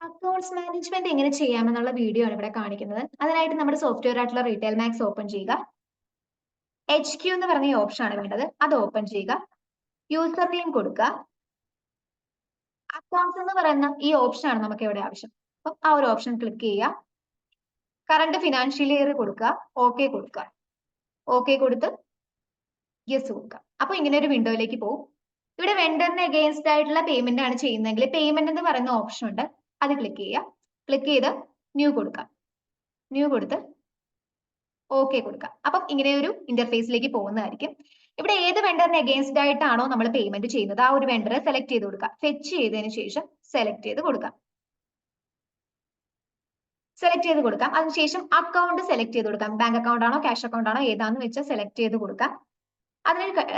Accounts management എങ്ങനെ ചെയ്യാമെന്നുള്ള video ആണ് ഇവിടെ കാണിക്കുന്നത്. അതിനായിട്ട് നമ്മുടെ സോഫ്റ്റ്വെയർ ആയിട്ടുള്ള റീറ്റെയിൽ മാക്സ് ഓപ്പൺ ചെയ്യുക. HQ എന്ന് പറഞ്ഞ ഓപ്ഷൻ ആണ് വേണ്ടത്. അത് ഓപ്പൺ ചെയ്യുക. യൂസർ നെയിം കൊടുക്കുക. അക്കൗണ്ട്സ് എന്ന് പറയുന്ന ഈ ഓപ്ഷൻ ആണ് നമുക്ക് ഇവിടെ ആവശ്യം. അപ്പം ആ ഒരു ഓപ്ഷൻ ക്ലിക്ക് ചെയ്യുക. കറണ്ട് ഫിനാൻഷ്യൽ ഇയർ കൊടുക്കുക. ഓക്കെ കൊടുക്കുക. ഓക്കെ കൊടുത്ത് യെസ് കൊടുക്കുക. അപ്പൊ ഇങ്ങനെ ഒരു വിൻഡോയിലേക്ക് പോകും. ഇവിടെ വെണ്ടറിന് അഗെയിൻസ്റ്റ് ആയിട്ടുള്ള പേയ്മെന്റ് ആണ് ചെയ്യുന്നതെങ്കിൽ പേയ്മെന്റ് എന്ന് പറയുന്ന ഓപ്ഷൻ ഉണ്ട്. അത് ക്ലിക്ക് ചെയ്യുക. ക്ലിക്ക് ചെയ്ത് ന്യൂ കൊടുക്കുക. ന്യൂ കൊടുത്ത് ഓക്കെ കൊടുക്കുക. അപ്പം ഇങ്ങനെ ഒരു ഇന്റർഫേസിലേക്ക് പോകുന്നതായിരിക്കും. ഇവിടെ ഏത് വെണ്ടറിന് അഗെയിൻസ്റ്റ് ആയിട്ടാണോ നമ്മൾ പേയ്മെന്റ് ചെയ്യുന്നത് ആ ഒരു വെണ്ടറെ സെലക്ട് ചെയ്ത് കൊടുക്കുക. ഫെച്ച് ചെയ്തതിന് ശേഷം സെലക്ട് ചെയ്ത് കൊടുക്കാം. സെലക്ട് ചെയ്ത് കൊടുക്കാം. അതിനുശേഷം അക്കൗണ്ട് സെലക്ട് ചെയ്ത് കൊടുക്കാം. ബാങ്ക് അക്കൗണ്ട് ആണോ ക്യാഷ് അക്കൗണ്ട് ആണോ ഏതാന്ന് വെച്ചാൽ സെലക്ട് ചെയ്ത് കൊടുക്കാം.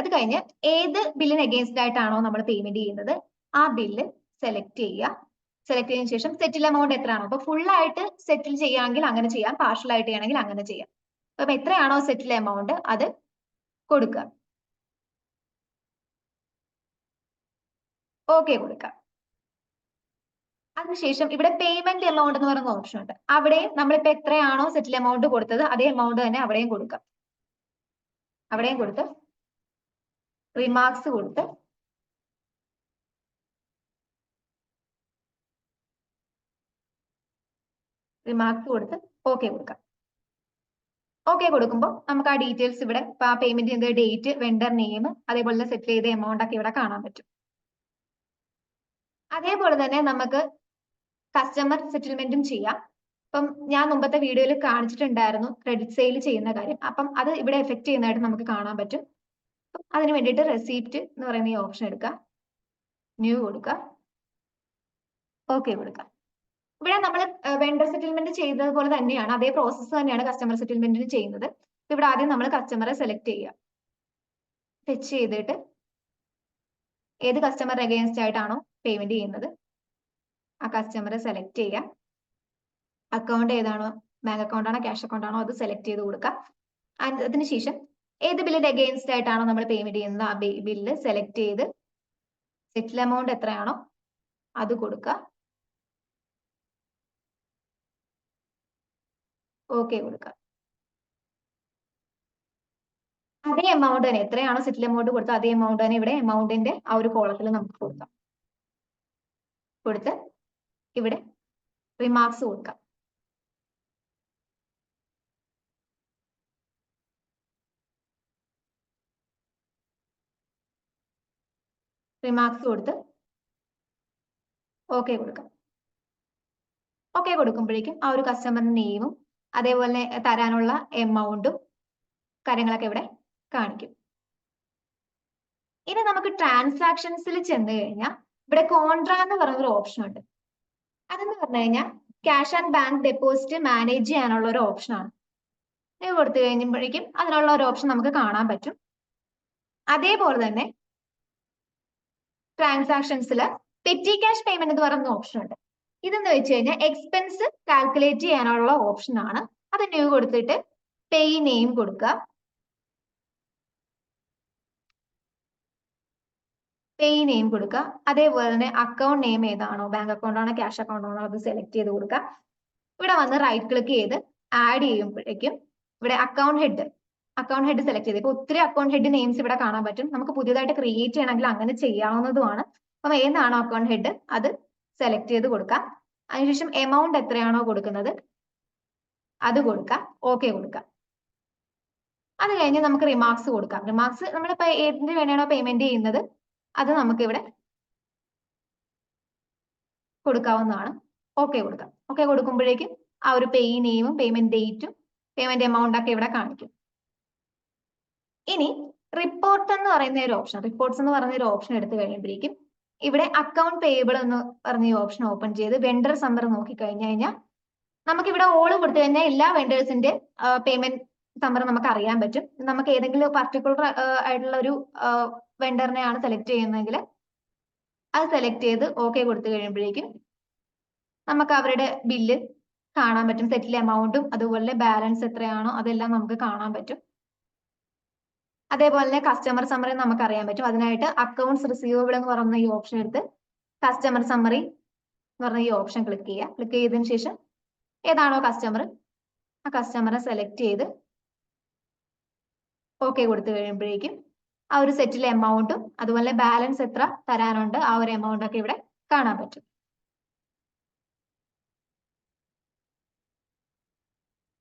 അത് കഴിഞ്ഞ് ഏത് ബില്ലിന് അഗെയിൻസ്റ്റ് ആയിട്ടാണോ നമ്മൾ പേയ്മെന്റ് ചെയ്യുന്നത് ആ ബില്ല് സെലക്ട് ചെയ്യുക. സെലക്ട് ചെയ്തതിനു ശേഷം സെറ്റിൽ എമൗണ്ട് എത്രയാണോ അപ്പൊ ഫുൾ ആയിട്ട് സെറ്റിൽ ചെയ്യുകയാണെങ്കിൽ അങ്ങനെ ചെയ്യാം, പാർഷ്യൽ ആയിട്ട് ചെയ്യണമെങ്കിൽ അങ്ങനെ ചെയ്യാം. അപ്പൊ എത്രയാണോ സെറ്റിൽ എമൗണ്ട് അത് കൊടുക്കുക. ഓക്കെ കൊടുക്കുക. അതിനുശേഷം ഇവിടെ പേയ്മെന്റ് എമൗണ്ട് എന്ന് പറയുന്ന ഓപ്ഷൻ ഉണ്ട്. അവിടെ നമ്മളിപ്പോ എത്രയാണോ സെറ്റിൽ എമൗണ്ട് കൊടുത്തത് അതേ എമൗണ്ട് തന്നെ അവിടെയും കൊടുക്കാം. അവിടെയും കൊടുത്ത് റിമാർക്സ് കൊടുത്ത് ഓക്കെ കൊടുക്കാം. ഓക്കെ കൊടുക്കുമ്പോൾ നമുക്ക് ആ ഡീറ്റെയിൽസ് ഇവിടെ ആ പേയ്മെന്റ് ചെയ്ത ഡേറ്റ്, വെണ്ടർ നെയിം, അതേപോലെ സെറ്റിൽ ചെയ്ത എമൗണ്ട് ഒക്കെ ഇവിടെ കാണാൻ പറ്റും. അതേപോലെ തന്നെ നമുക്ക് കസ്റ്റമർ സെറ്റിൽമെന്റും ചെയ്യാം. അപ്പം ഞാൻ മുമ്പത്തെ വീഡിയോയിൽ കാണിച്ചിട്ടുണ്ടായിരുന്നു ക്രെഡിറ്റ് സെയിൽ ചെയ്യുന്ന കാര്യം. അപ്പം അത് ഇവിടെ എഫക്ട് ചെയ്യുന്നതായിട്ട് നമുക്ക് കാണാൻ പറ്റും. അതിന് വേണ്ടിയിട്ട് റെസീപ്റ്റ് എന്ന് പറയുന്ന ഈ ഓപ്ഷൻ എടുക്കുക. ന്യൂ കൊടുക്കുക. ഓക്കെ കൊടുക്കുക. ഇവിടെ നമ്മൾ വെണ്ടർ സെറ്റിൽമെന്റ് ചെയ്തതുപോലെ തന്നെയാണ്, അതേ പ്രോസസ്സ് തന്നെയാണ് കസ്റ്റമർ സെറ്റിൽമെന്റിന് ചെയ്യുന്നത്. ഇവിടെ ആദ്യം നമ്മൾ കസ്റ്റമറെ സെലക്ട് ചെയ്യുക. ഫെച്ച് ചെയ്തിട്ട് ഏത് കസ്റ്റമർ അഗെയിൻസ്റ്റ് ആയിട്ടാണോ പേയ്മെന്റ് ചെയ്യുന്നത് ആ കസ്റ്റമറെ സെലക്ട് ചെയ്യുക. അക്കൗണ്ട് ഏതാണോ, ബാങ്ക് അക്കൗണ്ട് ആണോ ക്യാഷ് അക്കൗണ്ട് ആണോ അത് സെലക്ട് ചെയ്ത് കൊടുക്കുക. അതിനുശേഷം ഏത് ബില്ലിന്റെ അഗെയിൻസ്റ്റ് ആയിട്ടാണോ നമ്മൾ പേയ്മെന്റ് ചെയ്യുന്നത് ആ ബില്ല് സെലക്ട് ചെയ്ത് സെറ്റിൽ എമൗണ്ട് എത്രയാണോ അത് കൊടുക്കുക. ഓക്കെ കൊടുക്കുക. അതേ എമൗണ്ട് തന്നെ എത്രയാണോ സെറ്റിൽ എമൗണ്ട് കൊടുത്തത് അതേ എമൗണ്ട് തന്നെ ഇവിടെ എമൗണ്ടിന്റെ ആ ഒരു കോളത്തിൽ നമുക്ക് കൊടുക്കാം. കൊടുത്ത് ഇവിടെ റിമാർക്സ് കൊടുക്കാം. റിമാർക്സ് കൊടുത്ത് ഓക്കെ കൊടുക്കാം. ഓക്കെ കൊടുക്കുമ്പോഴേക്കും ആ ഒരു കസ്റ്റമറിന്റെ നെയിമും അതേപോലെ തരാനുള്ള എമൗണ്ടും കാര്യങ്ങളൊക്കെ ഇവിടെ കാണിക്കും. ഇനി നമുക്ക് ട്രാൻസാക്ഷൻസിൽ ചെന്ന് കഴിഞ്ഞാൽ ഇവിടെ കോൺട്രാ എന്ന് പറയുന്ന ഒരു ഓപ്ഷൻ ഉണ്ട്. അതെന്ന് പറഞ്ഞു കഴിഞ്ഞാൽ cash and bank deposit manage ചെയ്യാനുള്ള ഒരു ഓപ്ഷനാണ്. ഇത് കൊടുത്തു കഴിയുമ്പോഴേക്കും അതിനുള്ള ഒരു ഓപ്ഷൻ നമുക്ക് കാണാൻ പറ്റും. അതേപോലെ തന്നെ ട്രാൻസാക്ഷൻസിൽ പെറ്റി ക്യാഷ് പേയ്മെന്റ് എന്ന് പറയുന്ന ഓപ്ഷൻ ഉണ്ട്. ഇതെന്ന് വെച്ച് കഴിഞ്ഞാൽ എക്സ്പെൻസ് കാൽക്കുലേറ്റ് ചെയ്യാനുള്ള ഓപ്ഷൻ ആണ്. അത് ന്യൂ കൊടുത്തിട്ട് പേ നെയിം കൊടുക്കുക. പേ നെയിം കൊടുക്കുക. അതേപോലെ തന്നെ അക്കൗണ്ട് നെയിം ഏതാണോ, ബാങ്ക് അക്കൗണ്ട് ആണോ ക്യാഷ് അക്കൗണ്ട് ആണോ അത് സെലക്ട് ചെയ്ത് കൊടുക്കുക. ഇവിടെ വന്ന് റൈറ്റ് ക്ലിക്ക് ചെയ്ത് ആഡ് ചെയ്യുമ്പോഴേക്കും ഇവിടെ അക്കൗണ്ട് ഹെഡ് സെലക്ട് ചെയ്ത് ഇപ്പൊ ഒത്തിരി അക്കൗണ്ട് ഹെഡ് നെയിംസ് ഇവിടെ കാണാൻ പറ്റും. നമുക്ക് പുതിയതായിട്ട് ക്രിയേറ്റ് ചെയ്യണമെങ്കിൽ അങ്ങനെ ചെയ്യാവുന്നതുമാണ്. അപ്പം ഏതാണോ അക്കൗണ്ട് ഹെഡ് അത് സെലക്ട് ചെയ്ത് കൊടുക്കാം. അതിനുശേഷം എമൗണ്ട് എത്രയാണോ കൊടുക്കുന്നത് അത് കൊടുക്കാം. ഓക്കെ കൊടുക്കാം. അത് കഴിഞ്ഞ് നമുക്ക് റിമാർക്സ് കൊടുക്കാം. റിമാർക്സ് നമ്മളിപ്പോ ഏതിന് വേണ്ടിയാണോ പേയ്മെന്റ് ചെയ്യുന്നത് അത് നമുക്ക് ഇവിടെ കൊടുക്കാവുന്നതാണ്. ഓക്കെ കൊടുക്കാം. ഓക്കെ കൊടുക്കുമ്പോഴേക്കും ആ ഒരു പേ നെയിമും പേയ്മെന്റ് ഡേറ്റും പേയ്മെന്റ് എമൗണ്ട് ഒക്കെ ഇവിടെ കാണിക്കും. ഇനി റിപ്പോർട്ട് എന്ന് പറയുന്ന ഒരു ഓപ്ഷൻ, റിപ്പോർട്ട്സ് എന്ന് പറയുന്ന ഒരു ഓപ്ഷൻ എടുത്തു കഴിയുമ്പോഴേക്കും ഇവിടെ അക്കൗണ്ട് പേയബിൾ എന്ന് പറഞ്ഞ ഈ ഓപ്ഷൻ ഓപ്പൺ ചെയ്ത് വെണ്ടർ സമ്മർ നോക്കി കഴിഞ്ഞു കഴിഞ്ഞാൽ നമുക്ക് ഇവിടെ ഓള് കൊടുത്തു കഴിഞ്ഞാൽ എല്ലാ വെണ്ടേഴ്സിന്റെ പേയ്മെന്റ് സമ്മർ നമുക്ക് അറിയാൻ പറ്റും. നമുക്ക് ഏതെങ്കിലും പർട്ടിക്കുലർ ആയിട്ടുള്ള ഒരു വെണ്ടറിനെയാണ് സെലക്ട് ചെയ്യുന്നതെങ്കിൽ അത് സെലക്ട് ചെയ്ത് ഓക്കെ കൊടുത്തു കഴിയുമ്പോഴേക്കും നമുക്ക് അവരുടെ ബില്ല് കാണാൻ പറ്റും. സെറ്റിൽ എമൗണ്ടും അതുപോലെ ബാലൻസ് എത്രയാണോ അതെല്ലാം നമുക്ക് കാണാൻ പറ്റും. അതേപോലെ തന്നെ കസ്റ്റമർ സമ്മറി നമുക്ക് അറിയാൻ പറ്റും. അതിനായിട്ട് അക്കൗണ്ട്സ് റിസീവബിൾ എന്ന് പറയുന്ന ഈ ഓപ്ഷൻ എടുത്ത് കസ്റ്റമർ സമ്മറി എന്ന് പറഞ്ഞ ഈ ഓപ്ഷൻ ക്ലിക്ക് ചെയ്യുക. ക്ലിക്ക് ചെയ്തതിന് ശേഷം ഏതാണോ കസ്റ്റമർ ആ കസ്റ്റമറെ സെലക്ട് ചെയ്ത് ഓക്കെ കൊടുത്തു കഴിയുമ്പോഴേക്കും ആ ഒരു സെറ്റിലെ എമൗണ്ടും അതുപോലെ ബാലൻസ് എത്ര തരാനുണ്ട് ആ ഒരു എമൗണ്ട് ഒക്കെ ഇവിടെ കാണാൻ പറ്റും.